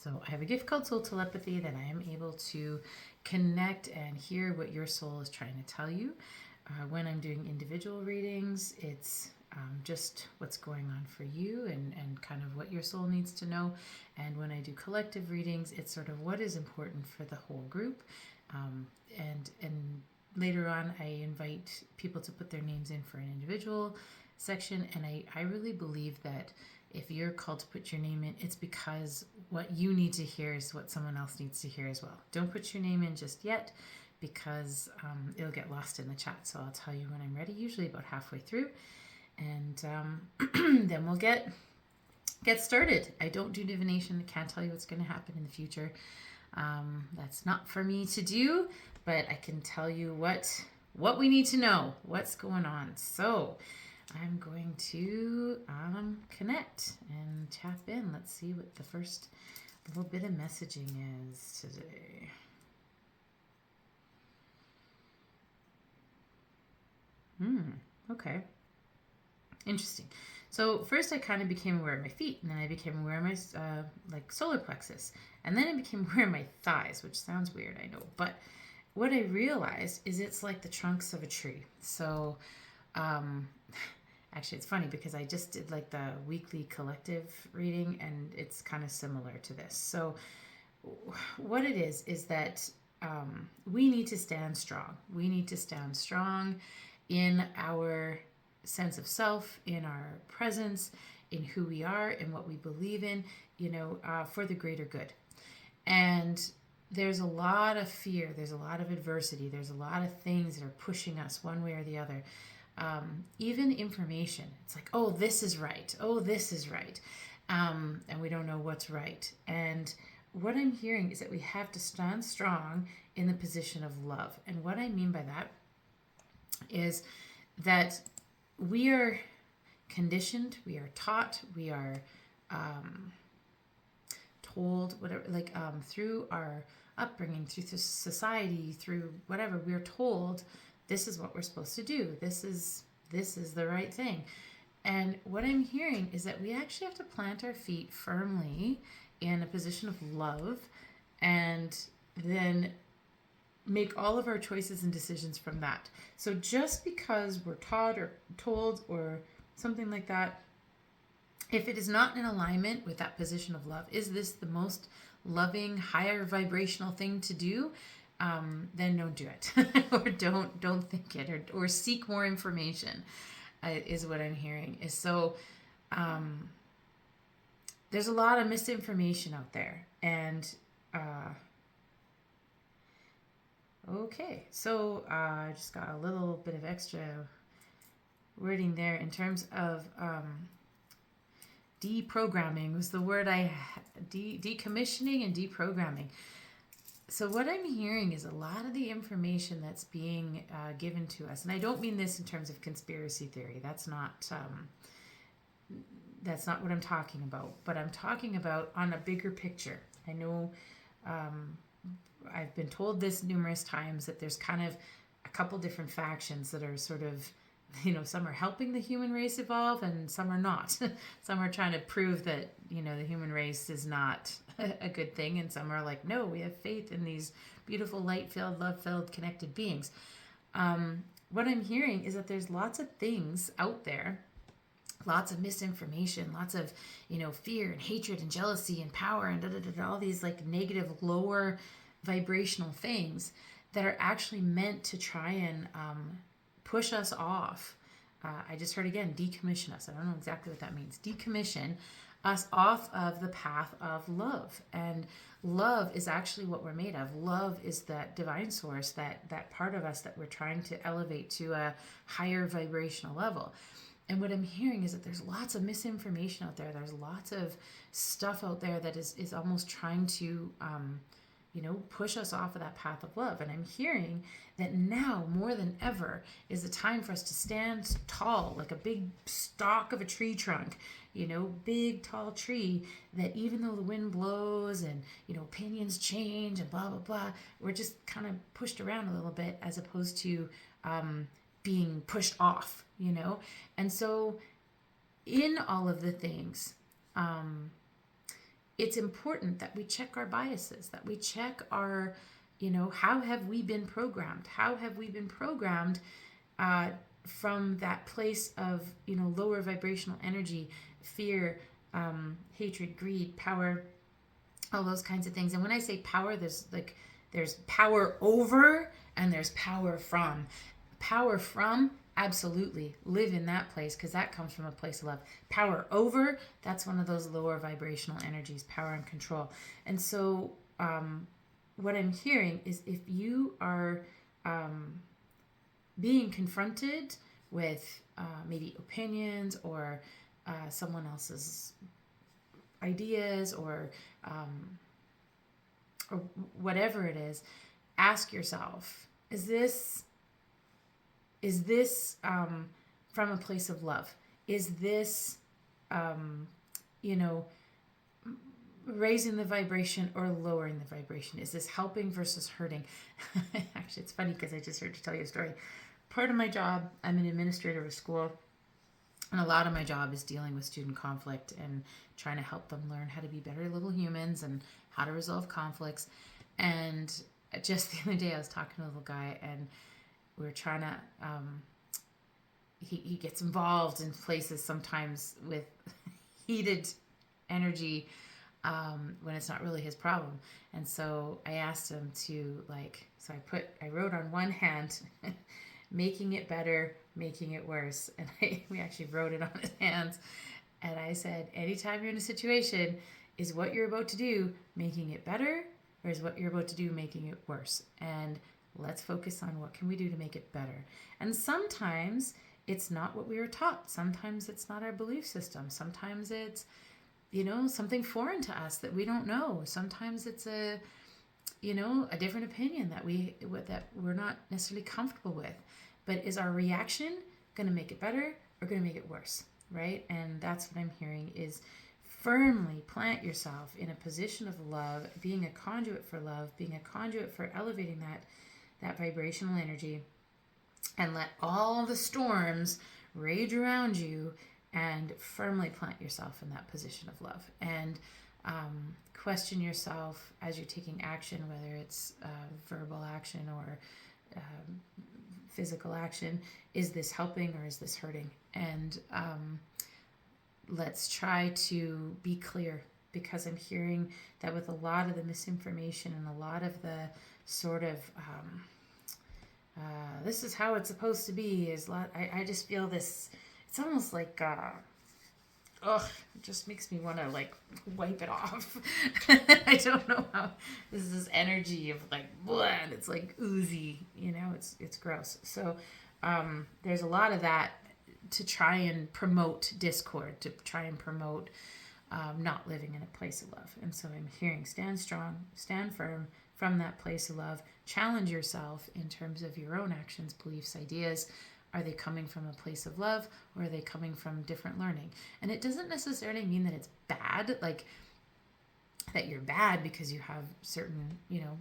So I have a gift called soul telepathy that I am able to connect and hear what your soul is trying to tell you. When I'm doing individual readings, it's just what's going on for you and kind of what your soul needs to know. And when I do collective readings, it's sort of what is important for the whole group. And later on, I invite people to put their names in for an individual section. And I really believe that if you're called to put your name in, it's because what you need to hear is what someone else needs to hear as well. Don't put your name in just yet, because it'll get lost in the chat. So I'll tell you when I'm ready, usually about halfway through. And then we'll get started. I don't do divination. I can't tell you what's going to happen in the future. That's not for me to do, but I can tell you what we need to know, what's going on. So I'm going to connect and tap in. Let's see what the first little bit of messaging is today. Okay. Interesting. So first I kind of became aware of my feet, and then I became aware of my solar plexus, and then I became aware of my thighs, which sounds weird, I know, but what I realized is it's like the trunks of a tree. So actually it's funny because I just did like the weekly collective reading, and it's kind of similar to this. So what it is that we need to stand strong. We need to stand strong in our sense of self, in our presence, in who we are, in what we believe in, for the greater good. And there's a lot of fear, there's a lot of adversity, there's a lot of things that are pushing us one way or the other. Even information, it's like, oh, this is right, oh, this is right, and we don't know what's right. And what I'm hearing is that we have to stand strong in the position of love. And what I mean by that is that we are conditioned, we are taught, we are told, whatever, through our upbringing, through society, through whatever, we're told this is what we're supposed to do. This is the right thing. And what I'm hearing is that we actually have to plant our feet firmly in a position of love, and then make all of our choices and decisions from that. So just because we're taught or told or something like that, if it is not in alignment with that position of love, is this the most loving, higher vibrational thing to do? Then don't do it, or don't think it, or seek more information. Is what I'm hearing. Is so. There's a lot of misinformation out there, and. Okay, so I just got a little bit of extra wording there in terms of deprogramming was the word decommissioning and deprogramming. So what I'm hearing is a lot of the information that's being given to us, and I don't mean this in terms of conspiracy theory. That's not what I'm talking about. But I'm talking about on a bigger picture. I know. I've been told this numerous times that there's kind of a couple different factions that are sort of, some are helping the human race evolve and some are not. Some are trying to prove that, the human race is not a good thing, and some are like, no, we have faith in these beautiful, light-filled, love-filled, connected beings. What I'm hearing is that there's lots of things out there, lots of misinformation, lots of, fear and hatred and jealousy and power and all these like negative, lower vibrational things that are actually meant to try and push us off. I just heard again, decommission us. I don't know exactly what that means. Decommission us off of the path of love. And love is actually what we're made of. Love is that divine source, that part of us that we're trying to elevate to a higher vibrational level. And what I'm hearing is that there's lots of misinformation out there. There's lots of stuff out there that is almost trying to push us off of that path of love. And I'm hearing that now more than ever is the time for us to stand tall, like a big stalk of a tree trunk, big tall tree, that even though the wind blows and, opinions change and blah, blah, blah, we're just kind of pushed around a little bit as opposed to being pushed off, And so in all of the things, it's important that we check our biases, that we check our, how have we been programmed? How have we been programmed from that place of, lower vibrational energy, fear, hatred, greed, power, all those kinds of things. And when I say power, there's power over and there's power from. Power from, absolutely, live in that place because that comes from a place of love. Power over, that's one of those lower vibrational energies, power and control. And so what I'm hearing is if you are being confronted with maybe opinions or someone else's ideas or whatever it is, ask yourself, is this from a place of love? Is this, raising the vibration or lowering the vibration? Is this helping versus hurting? Actually, it's funny because I just heard to tell you a story. Part of my job, I'm an administrator of a school, and a lot of my job is dealing with student conflict and trying to help them learn how to be better little humans and how to resolve conflicts. And just the other day, I was talking to a little guy, and we were trying to, he gets involved in places sometimes with heated energy when it's not really his problem. And so I asked him to I wrote on one hand, making it better, making it worse. And we actually wrote it on his hands. And I said, anytime you're in a situation, is what you're about to do making it better, or is what you're about to do making it worse? And let's focus on what can we do to make it better. And sometimes it's not what we were taught. Sometimes it's not our belief system. Sometimes it's, something foreign to us that we don't know. Sometimes it's a different opinion that we're not necessarily comfortable with. But is our reaction going to make it better or going to make it worse, right? And that's what I'm hearing is firmly plant yourself in a position of love, being a conduit for love, being a conduit for elevating that vibrational energy, and let all the storms rage around you and firmly plant yourself in that position of love. And question yourself as you're taking action, whether it's verbal action or physical action. Is this helping or is this hurting? And let's try to be clear, because I'm hearing that with a lot of the misinformation and a lot of the sort of this is how it's supposed to be I just feel this, it's almost like it just makes me want to wipe it off. I don't know how, this is this energy of blah, and it's oozy, it's gross. So there's a lot of that to try and promote discord, to try and promote not living in a place of love. And so I'm hearing stand strong, stand firm from that place of love. Challenge yourself in terms of your own actions, beliefs, ideas. Are they coming from a place of love, or are they coming from different learning? And it doesn't necessarily mean that it's bad, that you're bad because you have certain,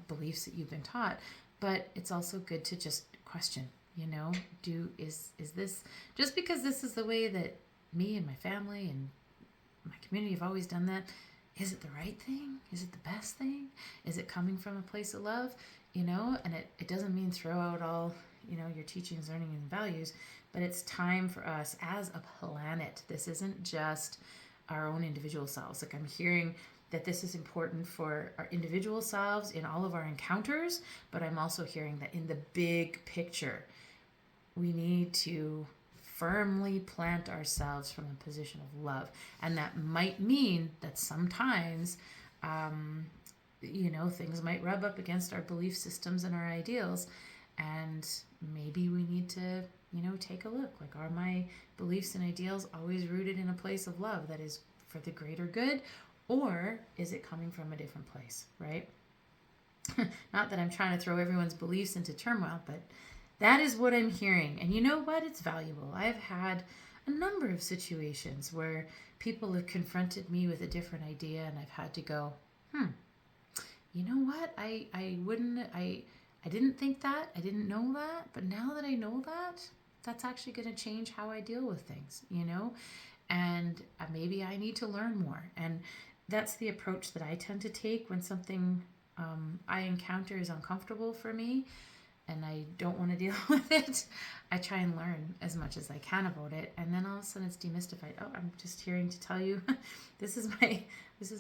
beliefs that you've been taught. But it's also good to just question, is this, just because this is the way that me and my family and my community have always done that, is it the right thing? Is it the best thing? Is it coming from a place of love? And it doesn't mean throw out all, your teachings, learning, and values, but it's time for us as a planet. This isn't just our own individual selves. I'm hearing that this is important for our individual selves in all of our encounters, but I'm also hearing that in the big picture, we need to firmly plant ourselves from a position of love. And that might mean that sometimes, things might rub up against our belief systems and our ideals. And maybe we need to, take a look. Are my beliefs and ideals always rooted in a place of love that is for the greater good? Or is it coming from a different place, right? Not that I'm trying to throw everyone's beliefs into turmoil, but that is what I'm hearing. And you know what? It's valuable. I've had a number of situations where people have confronted me with a different idea, and I've had to go, you know what? I didn't think that. I didn't know that. But now that I know that, that's actually going to change how I deal with things, And maybe I need to learn more. And that's the approach that I tend to take when something I encounter is uncomfortable for me and I don't want to deal with it. I try and learn as much as I can about it, and then all of a sudden it's demystified. Oh, I'm just hearing to tell you, this is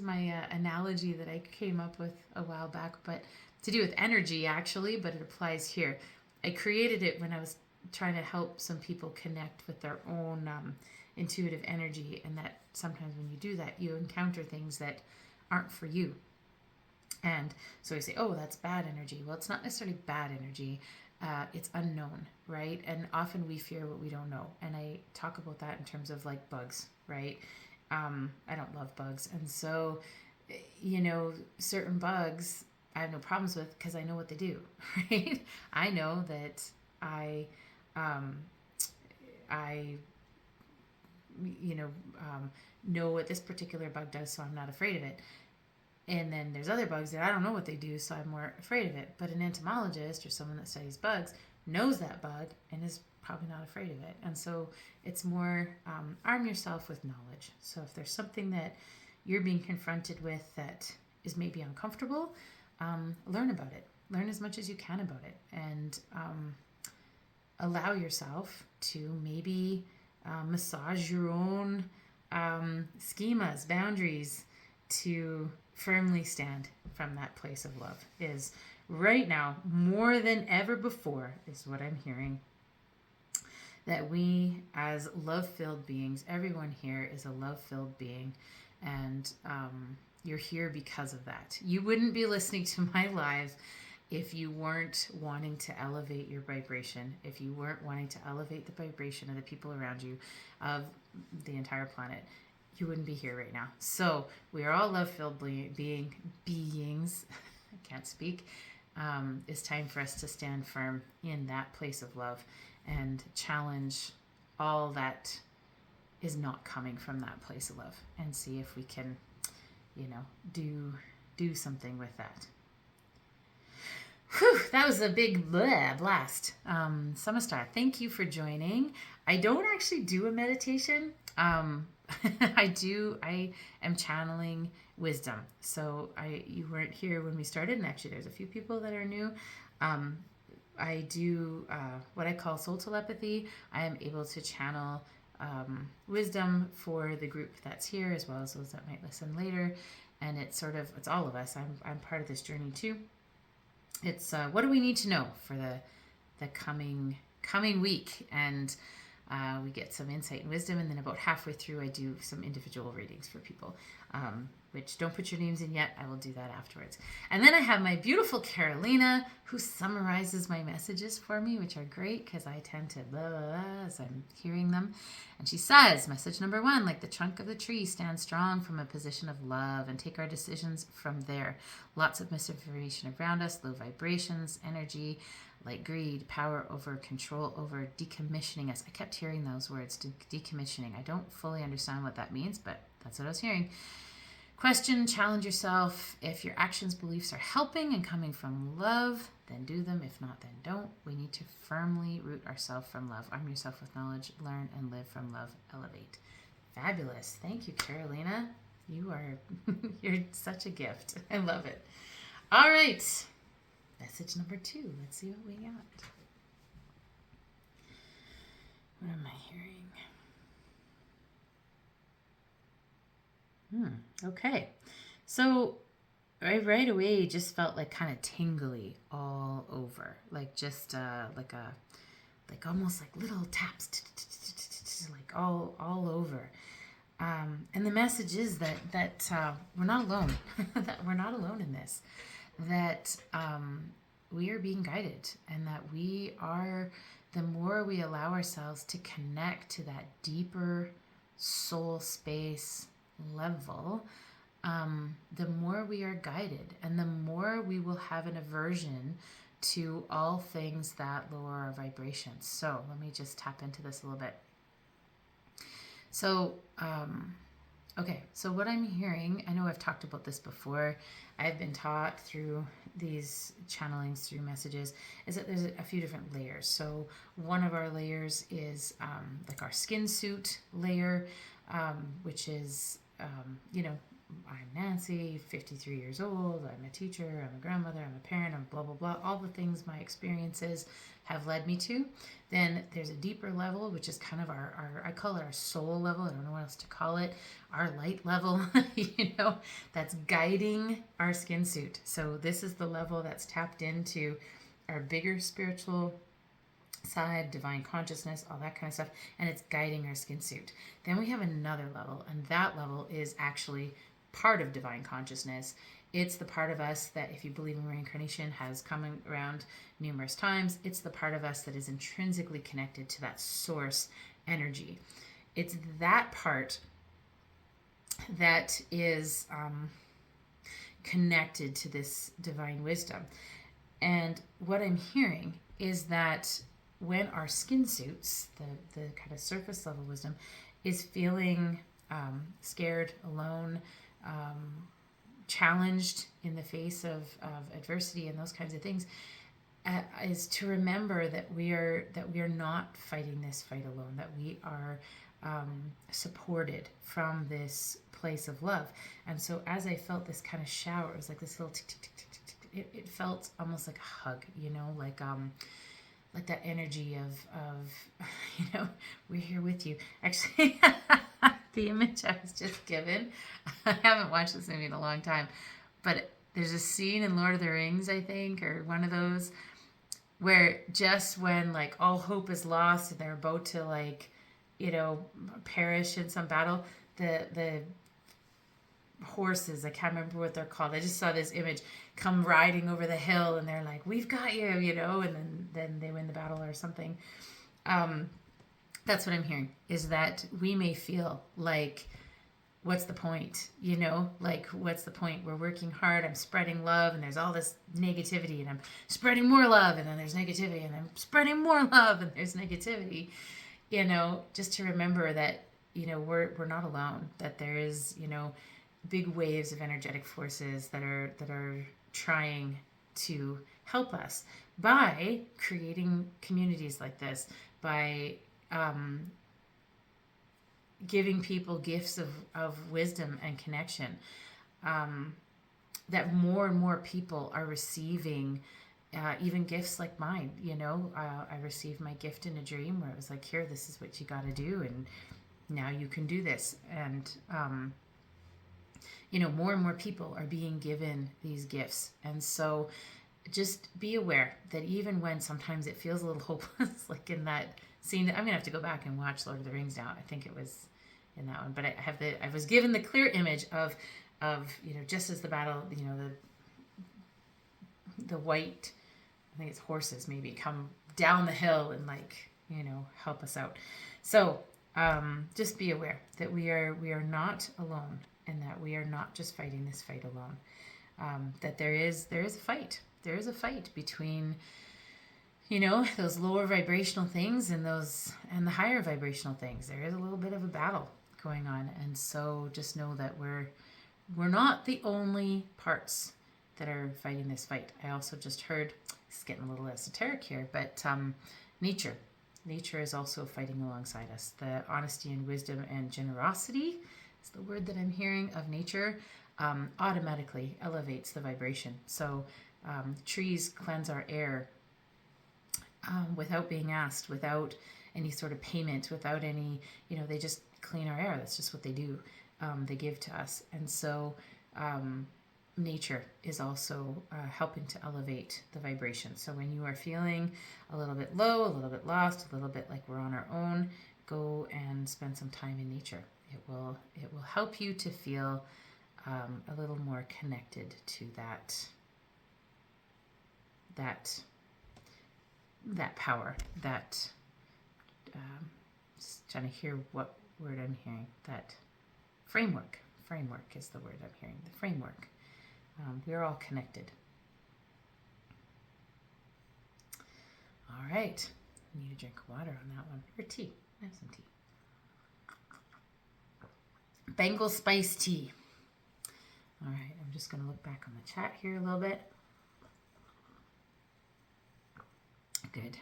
my analogy that I came up with a while back, but to do with energy actually, but it applies here. I created it when I was trying to help some people connect with their own intuitive energy, and that sometimes when you do that, you encounter things that aren't for you. And so I say, oh, that's bad energy. Well, it's not necessarily bad energy. It's unknown, right? And often we fear what we don't know. And I talk about that in terms of like bugs, right? I don't love bugs. And so, certain bugs I have no problems with because I know what they do, right? I know that I know what this particular bug does, so I'm not afraid of it. And then there's other bugs that I don't know what they do, so I'm more afraid of it. But an entomologist or someone that studies bugs knows that bug and is probably not afraid of it. And so it's more arm yourself with knowledge. So if there's something that you're being confronted with that is maybe uncomfortable, learn about it. Learn as much as you can about it. And allow yourself to maybe massage your own schemas, boundaries, to firmly stand from that place of love. Is right now more than ever before, is what I'm hearing, that we as love-filled beings, everyone here is a love-filled being, and you're here because of that. You wouldn't be listening to my live if you weren't wanting to elevate your vibration, if you weren't wanting to elevate the vibration of the people around you, of the entire planet. You wouldn't be here right now. So we are all love-filled beings. I can't speak. It's time for us to stand firm in that place of love and challenge all that is not coming from that place of love, and see if we can, do something with that. Whew, that was a big blast. Summer Star, thank you for joining. I don't actually do a meditation. I am channeling wisdom. So you weren't here when we started, and actually there's a few people that are new. I do what I call soul telepathy. I am able to channel wisdom for the group that's here, as well as those that might listen later. And it's all of us. I'm part of this journey too. It's what do we need to know for the coming week, and we get some insight and wisdom, and then about halfway through I do some individual readings for people, which don't put your names in yet. I will do that afterwards. And then I have my beautiful Carolina, who summarizes my messages for me, which are great because I tend to blah, blah, blah as I'm hearing them. And she says, message number 1, like the trunk of the tree, stand strong from a position of love and take our decisions from there. Lots of misinformation around us, low vibrations, energy, like greed, power over, control over, decommissioning us. I kept hearing those words, decommissioning. I don't fully understand what that means, but that's what I was hearing. Question, challenge yourself. If your actions, beliefs are helping and coming from love, then do them. If not, then don't. We need to firmly root ourselves from love. Arm yourself with knowledge. Learn and live from love. Elevate. Fabulous. Thank you, Carolina. You're such a gift. I love it. All right. Message number 2. Let's see what we got. What am I hearing? Okay. So I right away just felt like kind of tingly all over. Like just like almost like little taps, like all over. And the message is that we're not alone. That we're not alone in this. That we are being guided, and that we are, the more we allow ourselves to connect to that deeper soul space level, the more we are guided, and the more we will have an aversion to all things that lower our vibrations. So let me just tap into this a little bit. So, okay, so what I'm hearing, I know I've talked about this before, I've been taught through these channelings, through messages, is that there's a few different layers. So one of our layers is like our skin suit layer, which is, I'm Nancy, 53 years old, I'm a teacher, I'm a grandmother, I'm a parent, I'm blah, blah, blah, all the things my experiences have led me to. Then there's a deeper level, which is kind of our I call it our soul level. I don't know what else to call it. Our light level, that's guiding our skin suit. So this is the level that's tapped into our bigger spiritual side, divine consciousness, all that kind of stuff, and it's guiding our skin suit. Then we have another level, and that level is actually part of divine consciousness. It's the part of us that, if you believe in reincarnation, has come around numerous times. It's the part of us that is intrinsically connected to that source energy. It's that part that is connected to this divine wisdom. And what I'm hearing is that when our skin suits, the kind of surface level wisdom, is feeling scared, alone, challenged in the face of adversity and those kinds of things, is to remember that we are not fighting this fight alone, that we are supported from this place of love. And so as I felt this kind of shower, it was like this little tick, tick, tick, tick, tick, tick. It felt almost like a hug, like that energy of we're here with you. Actually, the image I was just given, I haven't watched this movie in a long time, but there's a scene in Lord of the Rings, I think, or one of those, where just when like all hope is lost and they're about to perish in some battle, the horses, I can't remember what they're called, I just saw this image, come riding over the hill and they're like, we've got you, and then they win the battle or something. That's what I'm hearing, is that we may feel like, what's the point? What's the point? We're working hard, I'm spreading love, and there's all this negativity, and I'm spreading more love, and then there's negativity, and I'm spreading more love, and there's negativity. Just to remember that, we're not alone, that there is, big waves of energetic forces that are trying to help us by creating communities like this, by giving people gifts of wisdom and connection, that more and more people are receiving even gifts like mine. I received my gift in a dream where it was like, here, this is what you got to do, and now you can do this. And more and more people are being given these gifts. And so just be aware that even when sometimes it feels a little hopeless, like in that scene, I'm going to have to go back and watch Lord of the Rings now. I think it was in that one, but I was given the clear image of just as the battle, the white, I think it's horses maybe, come down the hill and help us out. So just be aware that we are not alone, and that we are not just fighting this fight alone. That there is a fight. There is a fight between those lower vibrational things and the higher vibrational things. There is a little bit of a battle going on, and so just know that we're not the only parts that are fighting this fight. I also just heard, it's getting a little esoteric here, but nature is also fighting alongside us. The honesty and wisdom and generosity is the word that I'm hearing of nature, automatically elevates the vibration. So trees cleanse our air without being asked, without any sort of payment, without any, they just clean our air. That's just what they do. They give to us. And so nature is also helping to elevate the vibration. So when you are feeling a little bit low, a little bit lost, a little bit like we're on our own, go and spend some time in nature. It will help you to feel a little more connected to that power, that just trying to hear what word I'm hearing, that framework is the word I'm hearing, the framework. We're all connected. All right, I need a drink of water on that one, or tea. I have some tea. Bengal spice tea. All right, I'm just going to look back on the chat here a little bit. Good.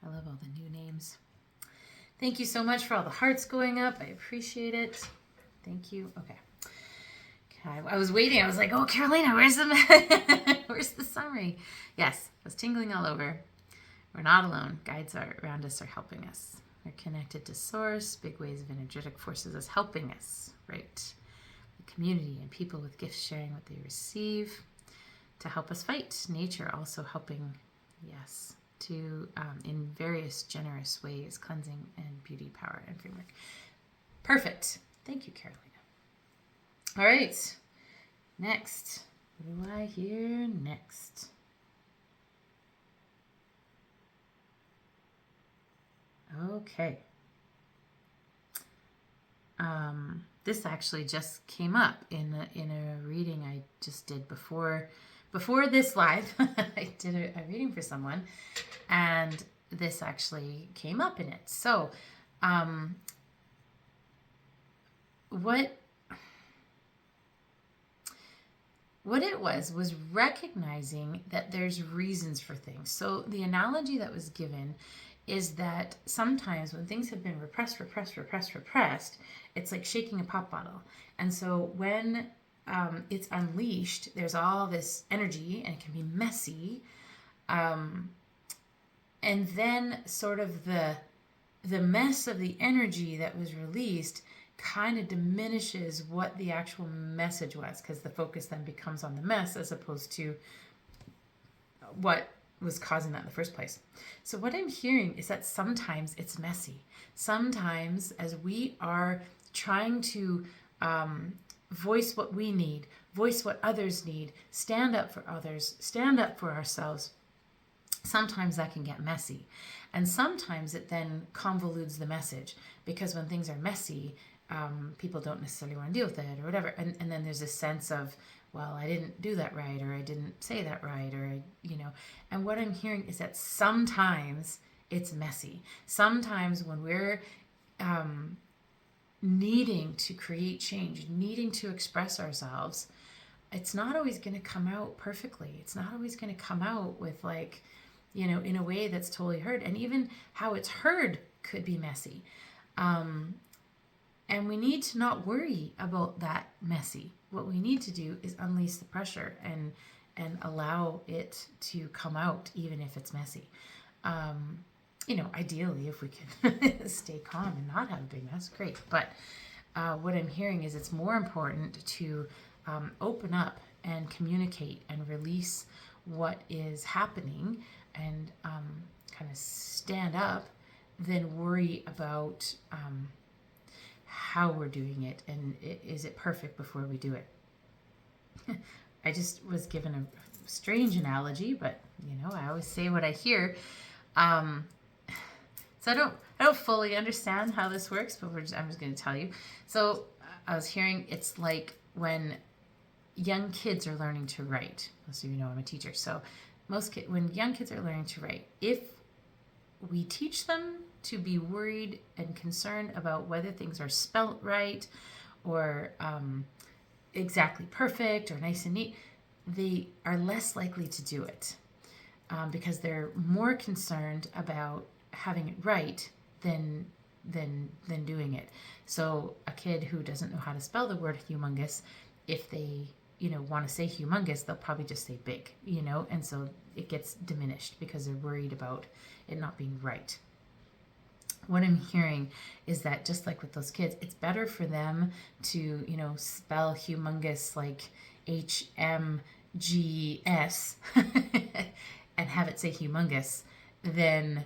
I love all the new names. Thank you so much for all the hearts going up. I appreciate it. Thank you. Okay. I was waiting. I was like, oh, Carolina, where's the summary? Yes, I was tingling all over. We're not alone. Guides around us are helping us. We're connected to source, big waves of energetic forces is helping us, right? The community and people with gifts sharing what they receive to help us fight. Nature also helping, yes, to in various generous ways, cleansing and beauty, power, and framework. Perfect. Thank you, Carolina. All right. Next. What do I hear next? Okay. This actually just came up in a reading I just did before this live. I did a reading for someone, and this actually came up in it. So, what it was recognizing that there's reasons for things. So the analogy that was given is that sometimes when things have been repressed, it's like shaking a pop bottle. And so when it's unleashed, there's all this energy and it can be messy. And then sort of the mess of the energy that was released kind of diminishes what the actual message was, because the focus then becomes on the mess as opposed to what was causing that in the first place. So what I'm hearing is that sometimes it's messy. Sometimes as we are trying to voice what we need, voice what others need, stand up for others, stand up for ourselves, sometimes that can get messy. And sometimes it then convolutes the message, because when things are messy, people don't necessarily want to deal with it or whatever. And then there's a sense of, well, I didn't do that right, or I didn't say that right, or, and what I'm hearing is that sometimes it's messy. Sometimes when we're needing to create change, needing to express ourselves, it's not always going to come out perfectly. It's not always going to come out with in a way that's totally heard. And even how it's heard could be messy. And we need to not worry about that messy. What we need to do is unleash the pressure and allow it to come out, even if it's messy. Ideally, if we can stay calm and not have a big mess, great. But what I'm hearing is it's more important to open up and communicate and release what is happening and kind of stand up than worry about how we're doing it and is it perfect before we do it. I just was given a strange analogy, but I always say what I hear. So I don't fully understand how this works, but I'm just going to tell you. So I was hearing it's like when young kids are learning to write. Most of you know I'm a teacher. So when young kids are learning to write, if we teach them to be worried and concerned about whether things are spelt right or exactly perfect or nice and neat, they are less likely to do it because they're more concerned about having it right than doing it. So a kid who doesn't know how to spell the word humongous, if they want to say humongous, they'll probably just say big, and so it gets diminished because they're worried about it not being right. What I'm hearing is that just like with those kids, it's better for them to, spell humongous like HMGS and have it say humongous than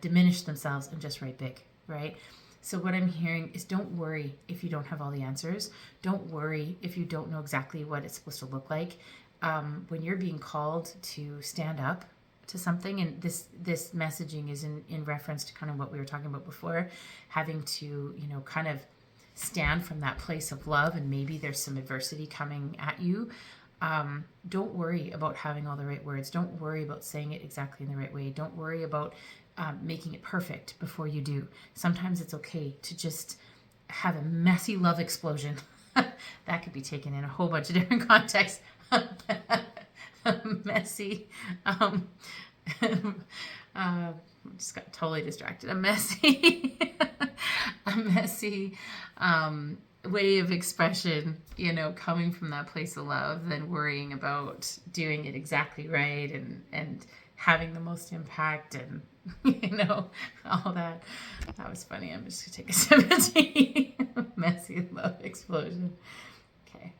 diminish themselves and just write big, right? So what I'm hearing is don't worry if you don't have all the answers. Don't worry if you don't know exactly what it's supposed to look like. When you're being called to stand up to something, and this messaging is in reference to kind of what we were talking about before, having to, kind of stand from that place of love, and maybe there's some adversity coming at you. Don't worry about having all the right words. Don't worry about saying it exactly in the right way. Don't worry about making it perfect before you do. Sometimes it's okay to just have a messy love explosion. That could be taken in a whole bunch of different contexts. Messy. Just got totally distracted. A messy way of expression, coming from that place of love than worrying about doing it exactly right and having the most impact and all that. That was funny. I'm just gonna take a sip of tea. Messy love explosion. Okay.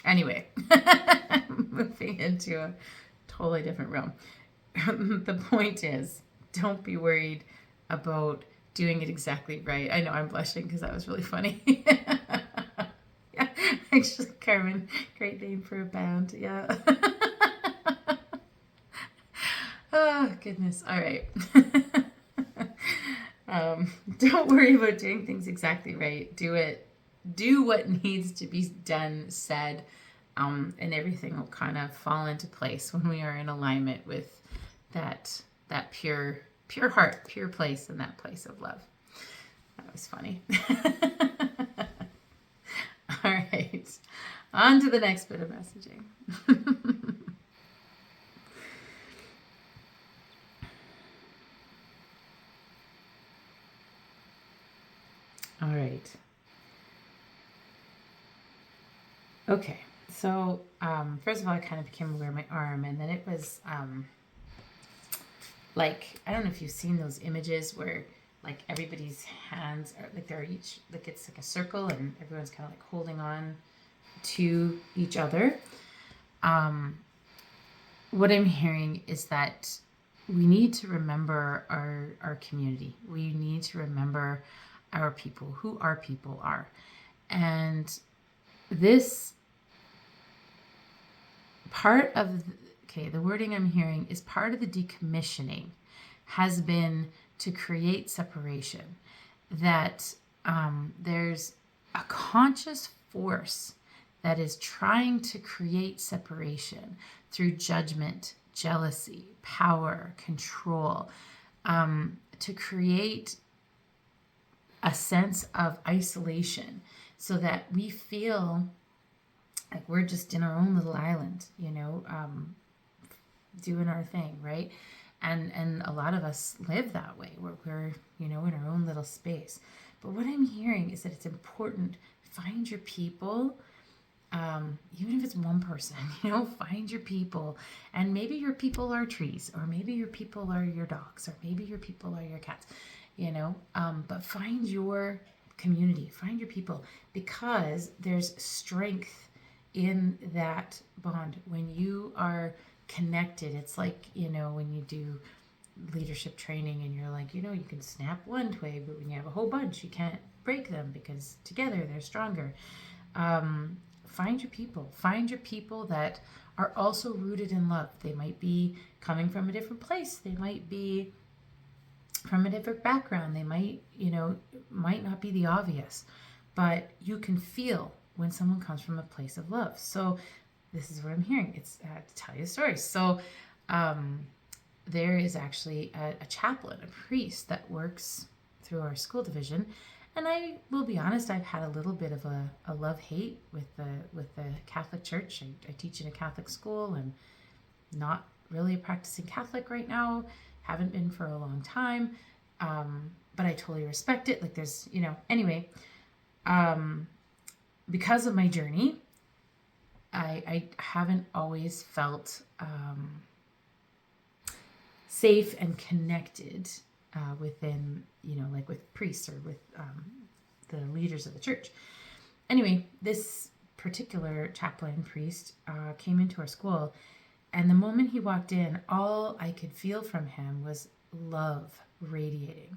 Anyway, moving into a totally different realm. The point is, don't be worried about doing it exactly right. I know I'm blushing because that was really funny. Yeah, actually, Carmen, great name for a band. Yeah. Oh, goodness. All right. Don't worry about doing things exactly right. Do what needs to be done, said, and everything will kind of fall into place when we are in alignment with that pure heart, pure place, and that place of love. That was funny. All right, on to the next bit of messaging. All right. Okay, so first of all, I kind of became aware of my arm, and then it was like, I don't know if you've seen those images where like everybody's hands are like they're each like it's like a circle, and everyone's kind of like holding on to each other. What I'm hearing is that we need to remember our community. We need to remember our people, who our people are, and this part of the wording I'm hearing is part of the decommissioning has been to create separation, that there's a conscious force that is trying to create separation through judgment, jealousy, power, control, to create a sense of isolation so that we feel like we're just in our own little island, doing our thing, right? And a lot of us live that way, where we're, in our own little space. But what I'm hearing is that it's important, find your people, even if it's one person, find your people. And maybe your people are trees, or maybe your people are your dogs, or maybe your people are your cats, but find your community, find your people, because there's strength in that bond when you are connected. It's like, when you do leadership training and you're like, you can snap one twig, but when you have a whole bunch, you can't break them because together they're stronger. Find your people that are also rooted in love. They might be coming from a different place. They might be from a different background. They might, might not be the obvious, but you can feel when someone comes from a place of love. So this is what I'm hearing. It's to tell you a story. So there is actually a chaplain, a priest that works through our school division. And I will be honest, I've had a little bit of a love-hate with the Catholic Church. I teach in a Catholic school and not really a practicing Catholic right now. Haven't been for a long time. But I totally respect it. Like there's, anyway, because of my journey, I haven't always felt safe and connected within, like with priests or with the leaders of the church. Anyway, this particular chaplain priest came into our school, and the moment he walked in, all I could feel from him was love radiating,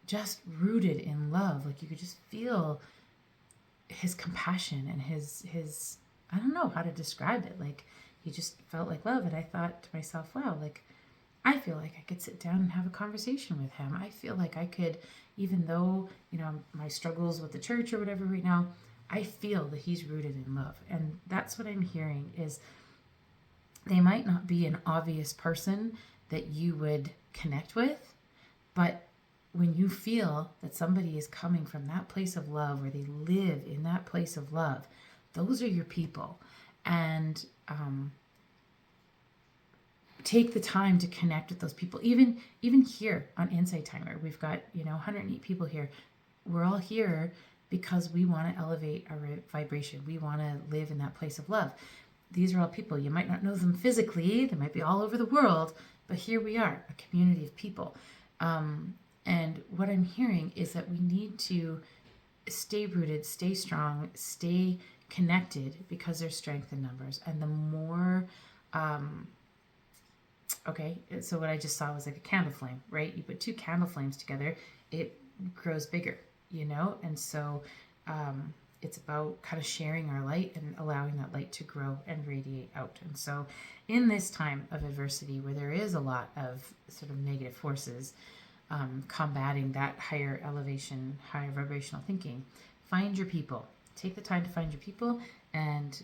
just rooted in love. Like you could just feel his compassion and his I don't know how to describe it. Like he just felt like love. And I thought to myself, wow, like I feel like I could sit down and have a conversation with him. I feel like I could, even though, my struggles with the church or whatever right now, I feel that he's rooted in love. And that's what I'm hearing is they might not be an obvious person that you would connect with, but when you feel that somebody is coming from that place of love, where they live in that place of love, those are your people. And take the time to connect with those people. Even here on Insight Timer, we've got 108 people here. We're all here because we want to elevate our vibration. We want to live in that place of love. These are all people. You might not know them physically. They might be all over the world, but here we are, a community of people. And what I'm hearing is that we need to stay rooted, stay strong, stay connected, because there's strength in numbers. And the more, okay, so what I just saw was like a candle flame, right? You put two candle flames together, it grows bigger, And so it's about kind of sharing our light and allowing that light to grow and radiate out. And so in this time of adversity, where there is a lot of sort of negative forces, combating that higher elevation, higher vibrational thinking, find your people. Take the time to find your people, and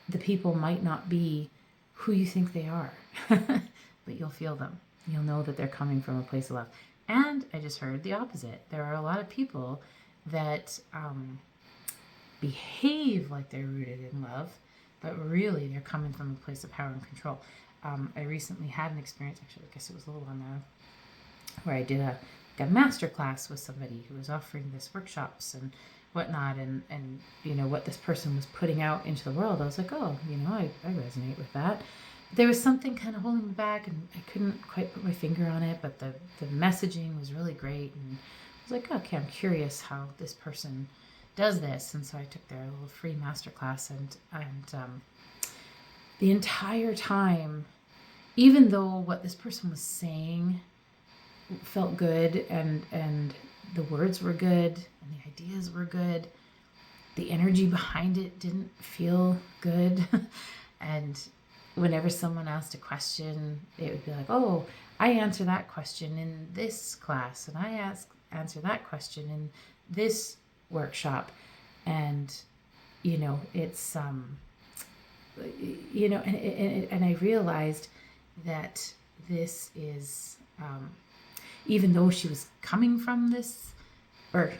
the people might not be who you think they are, but you'll feel them. You'll know that they're coming from a place of love. And I just heard the opposite. There are a lot of people that behave like they're rooted in love, but really they're coming from a place of power and control. I recently had an experience, actually, I guess it was a little while now, where I did a master class with somebody who was offering this workshops and whatnot, and what this person was putting out into the world. I was like, oh, I resonate with that. But there was something kind of holding me back, and I couldn't quite put my finger on it, but the messaging was really great, and I was like, okay, I'm curious how this person does this. And so I took their little free master class, and the entire time, even though what this person was saying felt good, and the words were good, and the ideas were good, the energy behind it didn't feel good. And whenever someone asked a question, it would be like, oh, I answer that question in this class, and I answer that question in this workshop. And it's and I realized that this is even though she was coming from this, or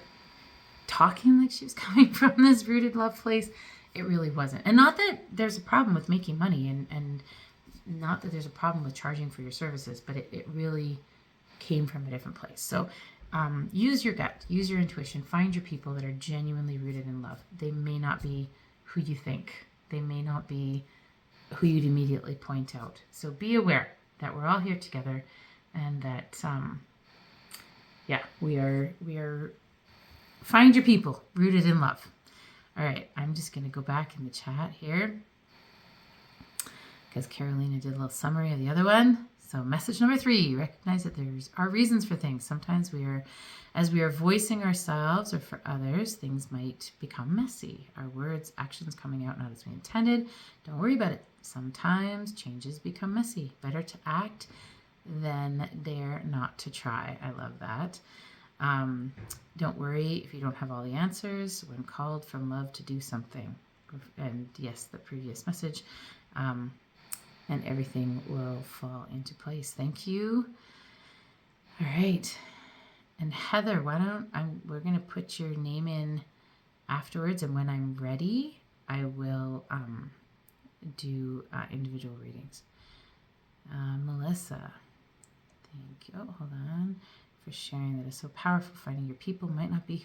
talking like she was coming from this rooted love place, it really wasn't. And not that there's a problem with making money, and not that there's a problem with charging for your services, but it really came from a different place. So use your gut, use your intuition, find your people that are genuinely rooted in love. They may not be who you think. They may not be who you'd immediately point out. So be aware that we're all here together, and that we are find your people rooted in love. All right, I'm just going to go back in the chat here, because Carolina did a little summary of the other one. So message number 3, recognize that there are reasons for things. Sometimes as we are voicing ourselves or for others, things might become messy. Our words, actions coming out not as we intended. Don't worry about it. Sometimes changes become messy. Better to act than dare not to try. I love that. Don't worry if you don't have all the answers when called from love to do something. And yes, the previous message. And everything will fall into place. Thank you. All right. And Heather, we're going to put your name in afterwards, and when I'm ready, I will do individual readings. Melissa, thank you. Oh, hold on. For sharing that is so powerful. Finding your people might not be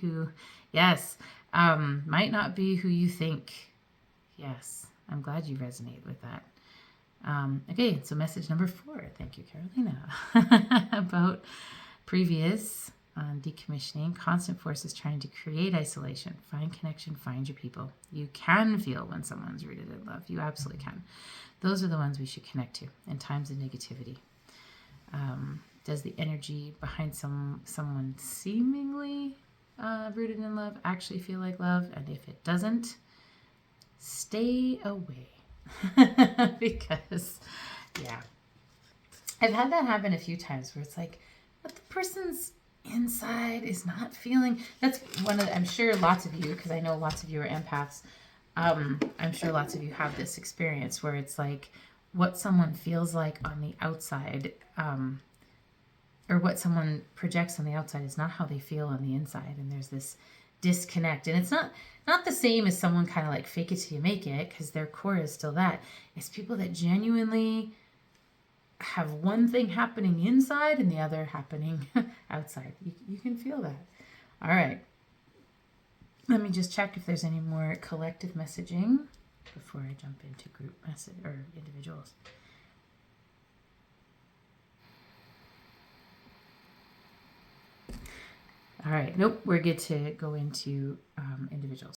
might not be who you think. Yes, I'm glad you resonate with that. Okay, so message number 4. Thank you, Carolina. About previous decommissioning, constant forces trying to create isolation. Find connection, find your people. You can feel when someone's rooted in love. You absolutely can. Those are the ones we should connect to in times of negativity. Does the energy behind someone seemingly rooted in love actually feel like love? And if it doesn't, stay away. Because, I've had that happen a few times where it's like, but the person's inside is not feeling. That's one of I'm sure lots of you, because I know lots of you are empaths. I'm sure lots of you have this experience where it's like what someone feels like on the outside, or what someone projects on the outside is not how they feel on the inside, and there's this disconnect. And it's not the same as someone kind of like fake it till you make it, because their core is still that. It's people that genuinely have one thing happening inside and the other happening outside. You can feel that. All right. Let me just check if there's any more collective messaging before I jump into group message or individuals. All right, nope, we're good to go into individuals.